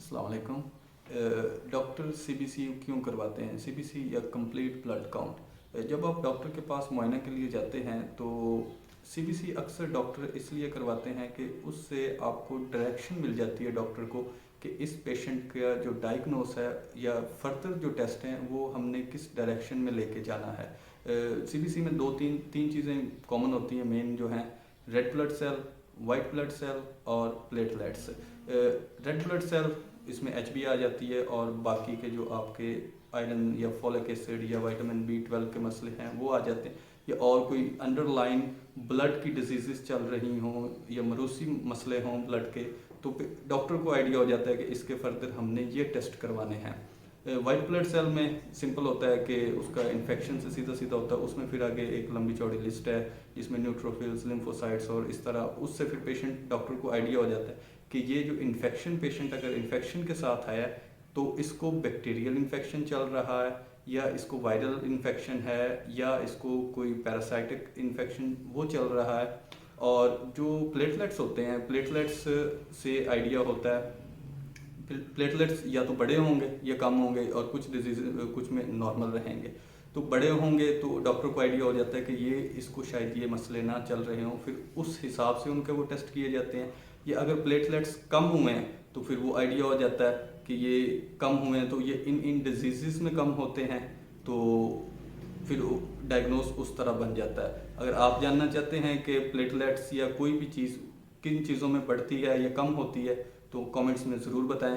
अस्सलाम वालेकुम। Doctor CBC क्यों करवाते हैं? सीबीसी या कंप्लीट ब्लड काउंट। जब आप डॉक्टर के पास मुआयना के लिए जाते हैं तो सीबीसी अक्सर डॉक्टर इसलिए करवाते हैं कि उससे आपको डायरेक्शन मिल जाती है डॉक्टर को कि इस पेशेंट का जो डायग्नोस है या फर्दर जो टेस्ट हैं वो हमने किस डायरेक्शन में लेके जाना है। सीबीसी में दो तीन तीन चीज़ें कॉमन होती हैं मेन जो हैं, red blood cell, white blood cell और प्लेटलेट्स। रेड ब्लड सेल इसमें एच आ जाती है और बाकी के जो आपके आयरन या फॉलिक एसिड या विटामिन B12 के मसले हैं वो आ जाते हैं, या और कोई अंडरलाइन ब्लड की डिजीज़ चल रही हों या मरूसी मसले हों ब्लड के, तो डॉक्टर को आइडिया हो जाता है कि इसके फर्दर हमने ये टेस्ट करवाने हैं। वाइट ब्लड सेल में सिंपल होता है कि उसका इन्फेक्शन से सीधा सीधा होता है, उसमें फिर आगे एक लंबी चौड़ी लिस्ट है जिसमें न्यूट्रोफिल्स, लिम्फोसाइट्स और इस तरह, उससे फिर पेशेंट डॉक्टर को आइडिया हो जाता है कि ये जो इन्फेक्शन पेशेंट अगर इन्फेक्शन के साथ आया तो इसको बैक्टीरियल इन्फेक्शन चल रहा है या इसको वायरल इन्फेक्शन है या इसको कोई पैरासाइटिक इन्फेक्शन वो चल रहा है। और जो प्लेटलेट्स होते हैं, प्लेटलेट्स से आइडिया होता है प्लेटलेट्स या तो बड़े होंगे या कम होंगे और कुछ डिजीज कुछ में नॉर्मल रहेंगे। तो बड़े होंगे तो डॉक्टर को आइडिया हो जाता है कि ये इसको शायद ये मसले ना चल रहे हों, फिर उस हिसाब से उनके वो टेस्ट किए जाते हैं। या अगर प्लेटलेट्स कम हुए हैं तो फिर वो आइडिया हो जाता है कि ये कम हुए हैं तो ये इन इन डिजीज़ में कम होते हैं, तो फिर डायग्नोस उस तरह बन जाता है। अगर आप जानना चाहते हैं कि प्लेटलेट्स या कोई भी चीज़ किन चीज़ों में बढ़ती है या कम होती है तो कमेंट्स में ज़रूर बताएं।